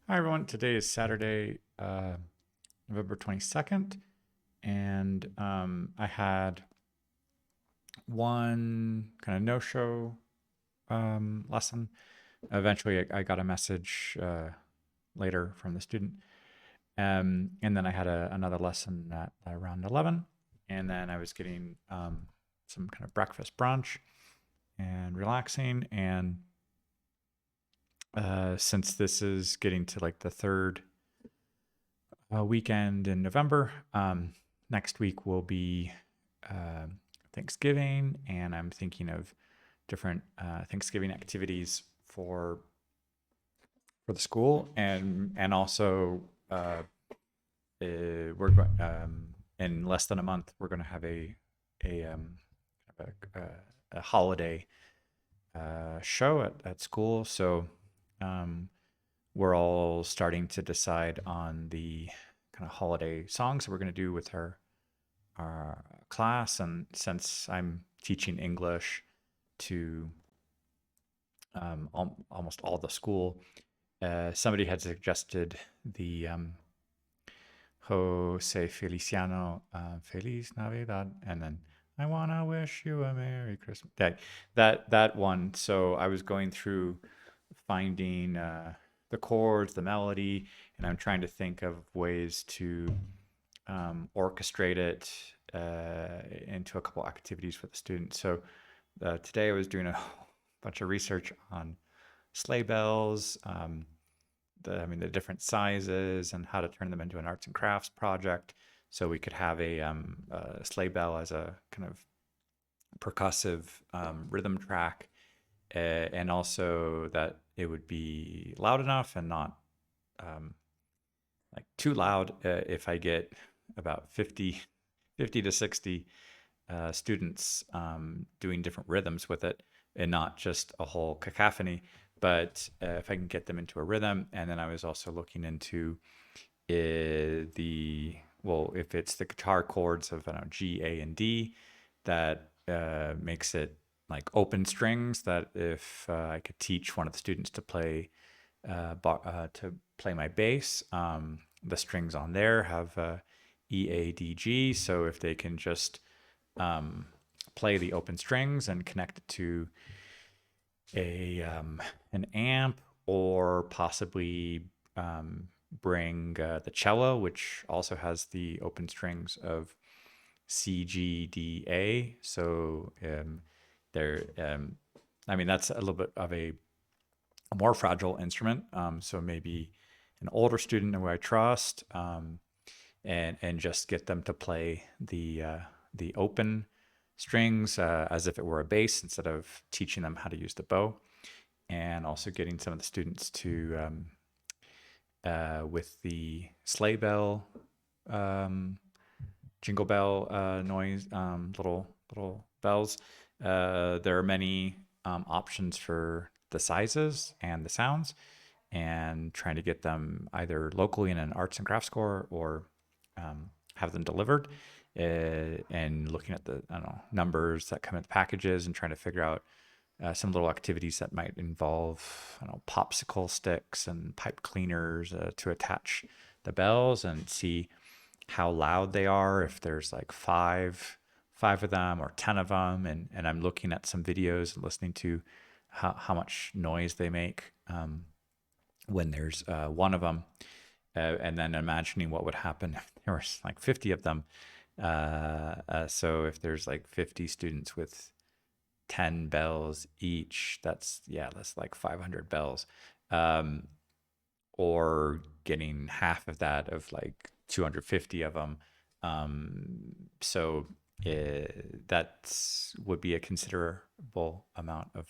Hi, everyone. Today is Saturday, November 22nd, and I had one kind of no-show lesson. Eventually, I got a message later from the student, and then I had another lesson at around 11, and then I was getting some kind of breakfast brunch and relaxing, and since this is getting to like the third weekend in November. Next week will be uh, Thanksgiving, and I'm thinking of different Thanksgiving activities for the school, and also we're going in less than a month we're going to have a a, a holiday show at school. So um, we're all starting to decide on the kind of holiday songs that we're going to do with our class. And since I'm teaching English to almost all the school, somebody had suggested the Jose Feliciano Feliz Navidad, and then I wanna wish you a Merry Christmas. That one. So I was going through finding the chords, the melody, and I'm trying to think of ways to orchestrate it into a couple activities for the students. So today I was doing a bunch of research on sleigh bells, the different sizes and how to turn them into an arts and crafts project. So we could have a sleigh bell as a kind of percussive rhythm track, and also that it would be loud enough and not um, like too loud if I get about 50 to 60 students doing different rhythms with it and not just a whole cacophony. But if I can get them into a rhythm, and then I was also looking into if it's the guitar chords of, I don't know, G, A, and D, that makes it like open strings. That if I could teach one of the students to play my bass, the strings on there have E, A, D, G. So if they can just um, play the open strings and connect it to a an amp, or possibly bring the cello, which also has the open strings of C, G, D, A. So there, I mean, that's a little bit of a more fragile instrument. So maybe an older student who I trust, and just get them to play the open strings as if it were a bass instead of teaching them how to use the bow, and also getting some of the students to with the sleigh bell, um, jingle bell noise, little bells. There are many options for the sizes and the sounds, and trying to get them either locally in an arts and crafts store, or have them delivered. And looking at the, I don't know, numbers that come in the packages, and trying to figure out some little activities that might involve, I don't know, popsicle sticks and pipe cleaners to attach the bells, and see how loud they are. If there's like five of them or 10 of them, and I'm looking at some videos and listening to how much noise they make when there's one of them, and then imagining what would happen if there was like 50 of them. So if there's like 50 students with 10 bells each, that's like 500 bells. Um, or getting half of that of like 250 of them. So that would be a considerable amount of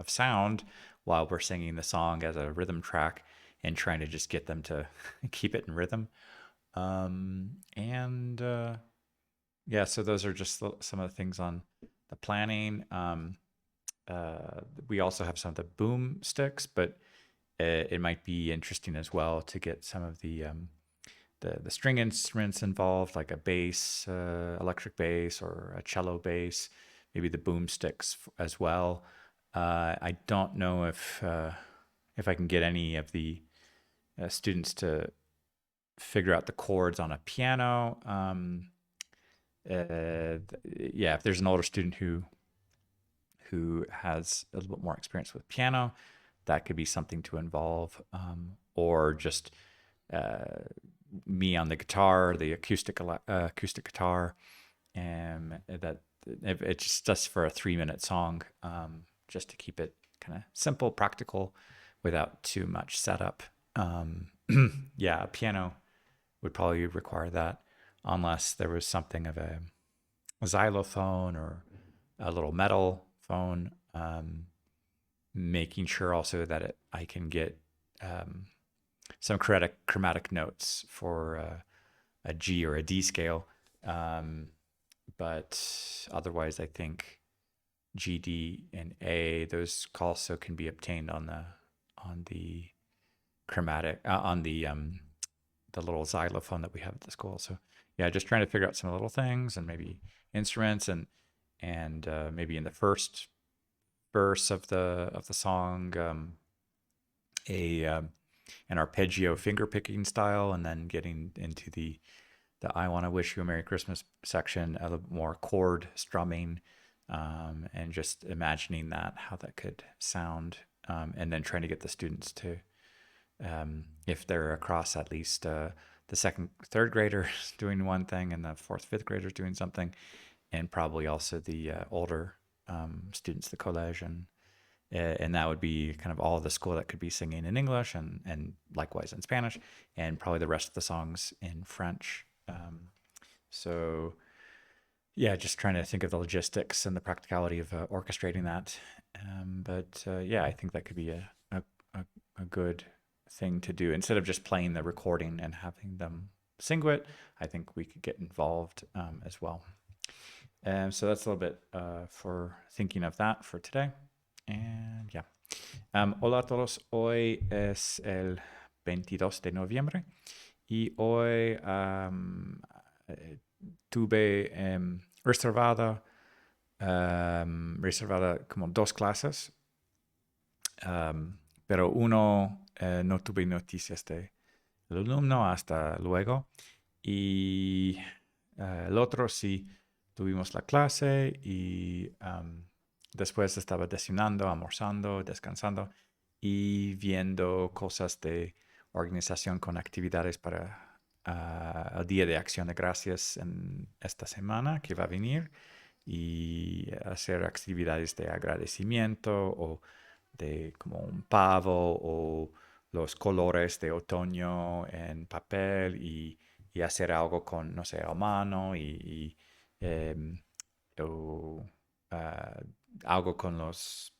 sound while we're singing the song as a rhythm track, and trying to just get them to keep it in rhythm. And Yeah, so those are just some of the things on the planning. We also have some of the boom sticks, but it might be interesting as well to get some of the string instruments involved, like a bass, electric bass, or a cello bass, maybe the boom sticks as well. I don't know if I can get any of the students to figure out the chords on a piano. Yeah, if there's an older student who has a little bit more experience with piano, that could be something to involve, or just me on the guitar, the acoustic guitar, and that if it's just for a 3-minute song, just to keep it kind of simple, practical, without too much setup. Yeah, a piano would probably require that, unless there was something of a xylophone or a little metal phone. Making sure also that I can get some chromatic notes for a G or a D scale. But otherwise, I think G, D, and A, those also can be obtained on the chromatic on the little xylophone that we have at the school. So yeah, just trying to figure out some little things and maybe instruments, and maybe in the first verse of the song, an arpeggio finger picking style, and then getting into the I Want to Wish You a Merry Christmas section, a little more chord strumming, and just imagining how that could sound, and then trying to get the students to, if they're across at least the second, third graders doing one thing and the fourth, fifth graders doing something, and probably also the older students, the college, and that would be kind of all of the school that could be singing in English, and likewise in Spanish, and probably the rest of the songs in French. So yeah, just trying to think of the logistics and the practicality of orchestrating that. But yeah, I think that could be a good thing to do. Instead of just playing the recording and having them sing it, I think we could get involved as well. So that's a little bit for thinking of that for today. And yeah. Hola a todos. Hoy es el 22 de noviembre y hoy tuve reservada como 2 clases, pero uno no tuve noticias de el alumno hasta luego, y el otro sí tuvimos la clase, y después estaba desayunando, almorzando, descansando y viendo cosas de organización con actividades para el Día de Acción de Gracias en esta semana que va a venir, y hacer actividades de agradecimiento o de como un pavo o los colores de otoño en papel, y hacer algo con, no sé, a mano, o algo con los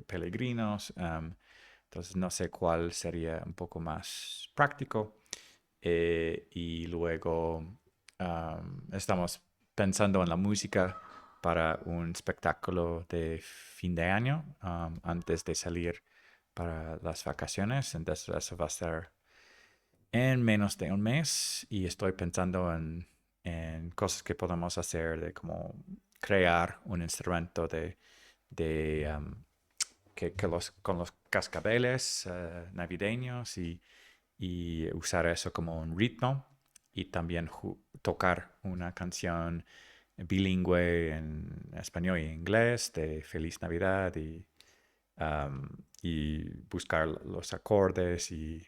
peregrinos. Entonces no sé cuál sería un poco más práctico. Y luego estamos pensando en la música para un espectáculo de fin de año, antes de salir para las vacaciones. Entonces eso va a ser en menos de un mes, y estoy pensando en cosas que podemos hacer, de como crear un instrumento con los cascabeles navideños, y usar eso como un ritmo, y también tocar una canción bilingüe en español y inglés de Feliz Navidad, y buscar los acordes, y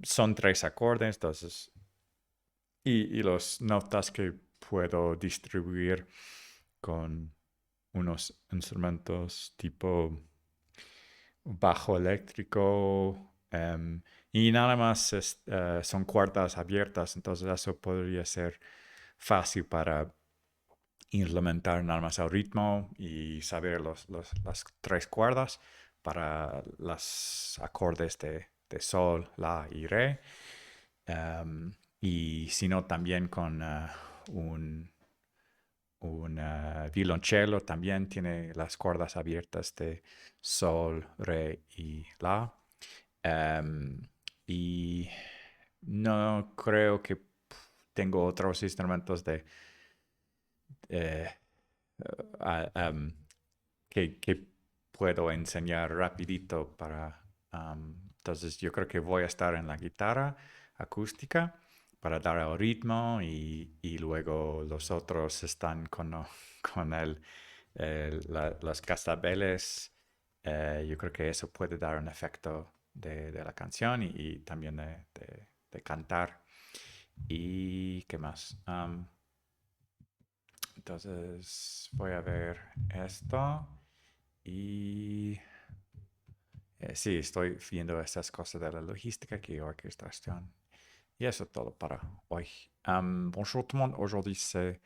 son 3 acordes, entonces, y los notas que puedo distribuir con unos instrumentos tipo bajo eléctrico, y nada más son cuerdas abiertas, entonces eso podría ser fácil para implementar nada más el ritmo y saber las 3 cuerdas para los acordes de sol, la y re. Y si no, también con un violonchelo también tiene las cuerdas abiertas de sol, re y la. Y no creo que tengo otros instrumentos eh, que puedo enseñar rapidito para Entonces yo creo que voy a estar en la guitarra acústica para dar el ritmo y luego los otros están con los cascabeles. Yo creo que eso puede dar un efecto de la canción y también de cantar. ¿Y qué más? Entonces voy a ver esto y sí, estoy viendo estas cosas de la logística y orquestación. Y eso es todo para hoy. Bonjour tout le monde, aujourd'hui c'est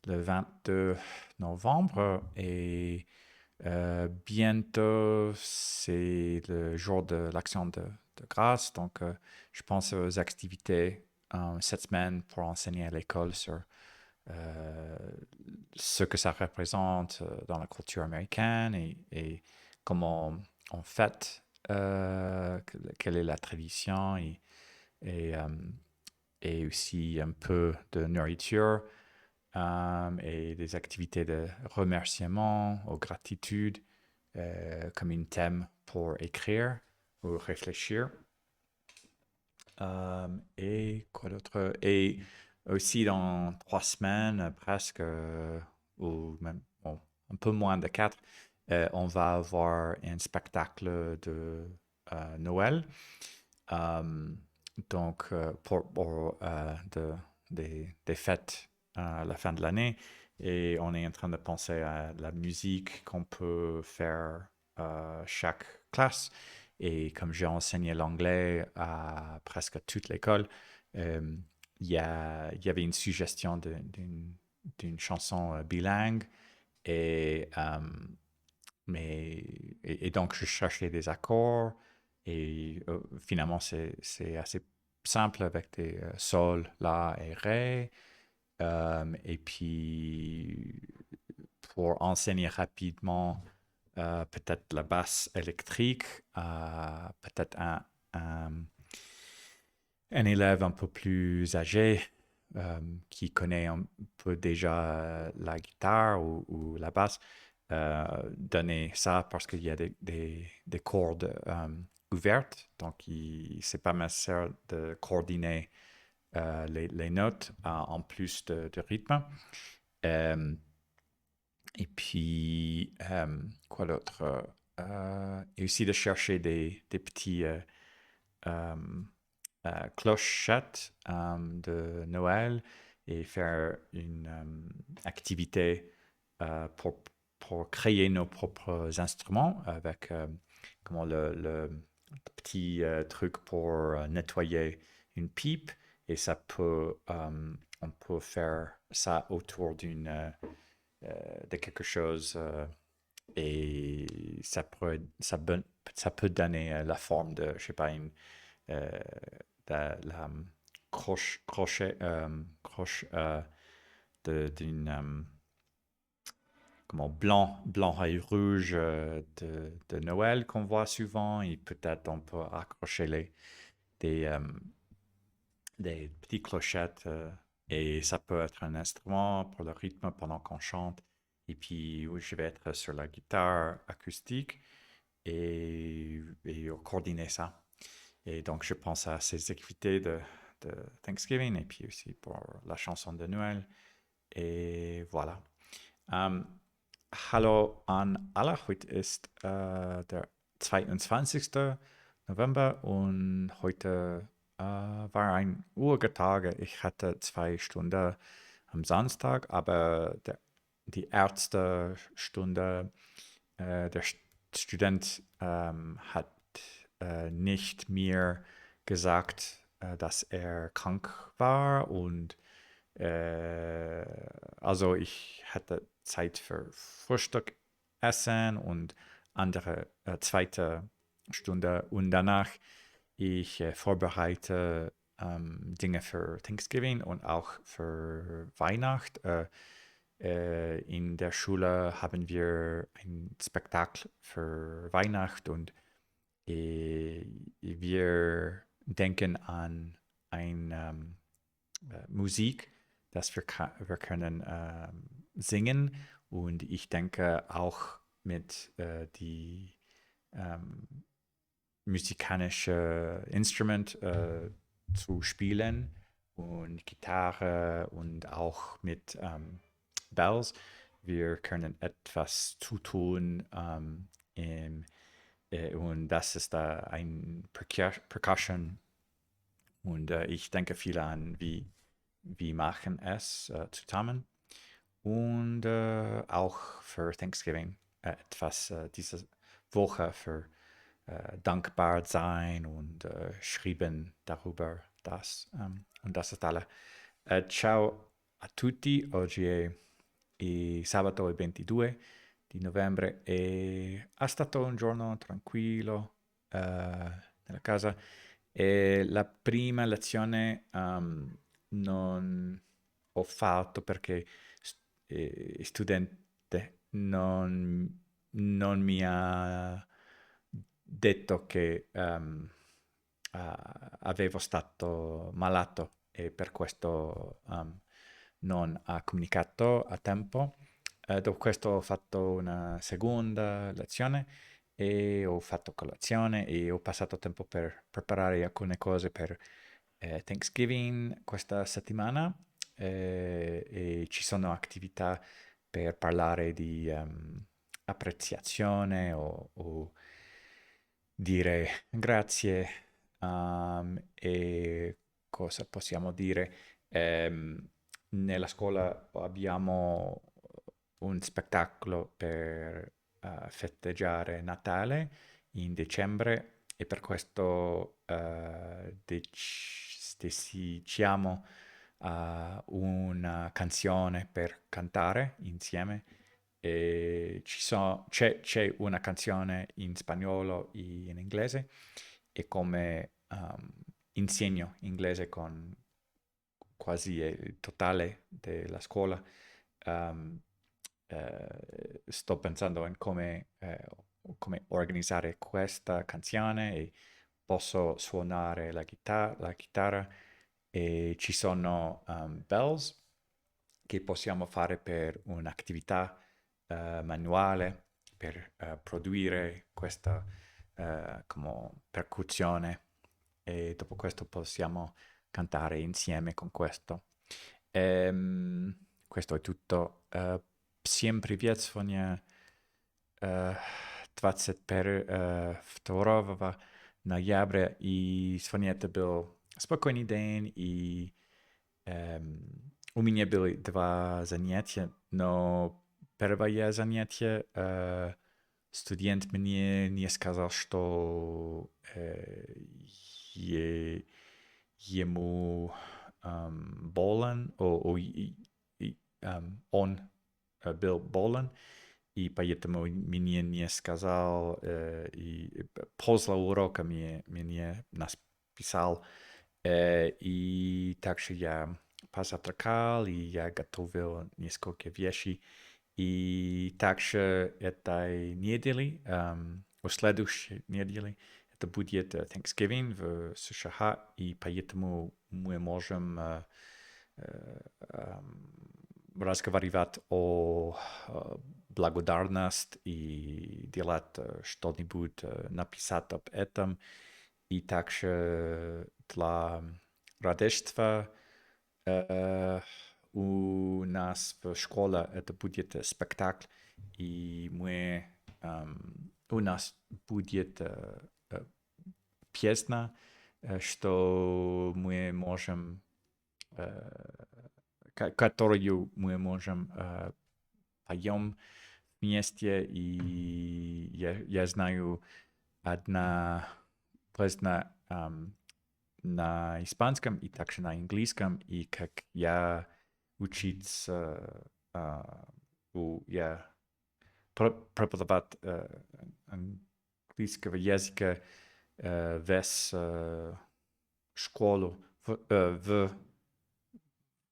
le 22 novembre et bientôt c'est le jour de l'action de grâce. Donc je pense aux activités cette semaine pour enseigner à l'école sur euh, ce que ça représente dans la culture américaine et comment on fête, quelle est la tradition et, euh, et aussi un peu de nourriture et des activités de remerciement ou gratitude comme un thème pour écrire ou réfléchir. Et quoi d'autre? Et aussi dans 3 semaines, presque, ou même bon, un peu moins de 4, on va avoir un spectacle de Noël. Donc, pour des fêtes à la fin de l'année. Et on est en train de penser à la musique qu'on peut faire chaque classe. Et comme j'ai enseigné l'anglais à presque toute l'école, il y avait une suggestion d'une chanson bilingue. Et, et donc, je cherchais des accords. Et finalement, c'est assez simple avec des sol, la et ré. Et puis, pour enseigner rapidement peut-être la basse électrique, peut-être un élève un peu plus âgé qui connaît un peu déjà la guitare ou la basse, donner ça parce qu'il y a des cordes ouvertes, donc c'est pas nécessaire de coordonner les notes en plus de rythme. Et puis, quoi d'autre? Et aussi de chercher des petits euh, clochettes de Noël et faire une activité pour créer nos propres instruments avec comment le petit truc pour nettoyer une pipe. Et ça peut, on peut faire ça autour de quelque chose et ça peut donner la forme de, je sais pas, euh, la croche d'une comment blanc et rouge de Noël qu'on voit souvent et peut-être on peut accrocher des, euh, des petites clochettes et ça peut être un instrument pour le rythme pendant qu'on chante. Et puis, oui, je vais être sur la guitare acoustique et coordonner ça. Et donc, je pense à ces activités de Thanksgiving et puis aussi pour la chanson de Noël. Et voilà. Hallo an alle, heute ist der 22. November und heute war ein ruhiger Tag. Ich hatte 2 Stunden am Samstag, aber die erste Stunde, der Student hat nicht mir gesagt, dass er krank war und also ich hatte Zeit für Frühstück essen und andere zweite Stunde und danach ich vorbereite Dinge für Thanksgiving und auch für Weihnacht. In der Schule haben wir ein Spektakel für Weihnacht und wir denken an ein Musik, dass wir können singen und ich denke auch mit die musikalische Instrument zu spielen und Gitarre und auch mit Bells. Wir können etwas zutun und das ist ein Percussion und ich denke viel an, wie machen es zusammen und auch für Thanksgiving etwas diese Woche für dankbar sein und schreiben darüber das. Und das ist alle. Ciao a tutti, oggi è sabato il 22 di novembre e è stato un giorno tranquillo nella casa e la prima lezione non ho fatto perché studente non mi ha detto che avevo stato malato e per questo non ha comunicato a tempo. Dopo questo ho fatto una seconda lezione e ho fatto colazione e ho passato tempo per preparare alcune cose per Thanksgiving questa settimana e ci sono attività per parlare di apprezzazione o dire grazie e cosa possiamo dire. Nella scuola abbiamo un spettacolo per festeggiare Natale in dicembre e per questo decidiamo una canzone per cantare insieme. E c'è una canzone in spagnolo e in inglese e come insegno inglese con quasi il totale della scuola, um, sto pensando in come organizzare questa canzone e posso suonare la chitarra e ci sono bells che possiamo fare per un'attività manuale per produrre questa come percussione e dopo questo possiamo cantare insieme con questo. Questo è tutto. Всем привет, сегодня 22 ноября, и сегодня это был спокойный день, и у меня были два занятия, но первое занятие студент мне не сказал, что ему болен, он был болен, и поэтому мне не сказал, и после урока мне написал, и также я позавтракал, и я готовил несколько вещей. И также этой недели, у следующей недели, это будет Thanksgiving в США, и поэтому мы можем разговаривать о благодарности и делать что-нибудь, написать об этом. И также для Рождества у нас в школе это будет спектакль, и у нас будет песня, что мы можем, которую мы можем поем вместе, и я знаю одна песня на испанском и также на английском, и как я учиться, я преподавать английского языка весь школу, в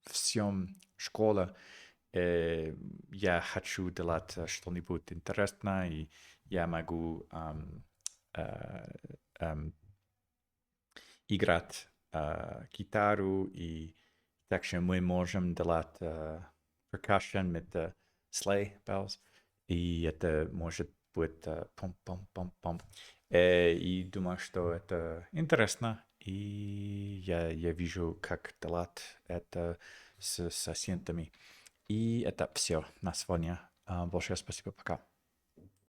всем школе. Я хочу делать что-нибудь интересное, и я могу играть гитару, и также мы можем делать percussion mit sleigh bells, и это может быть пом-пом-пом-пом. И думаю, что это интересно. И я вижу, как делать это с ассистентами. И это все на сегодня. Большое спасибо. Пока.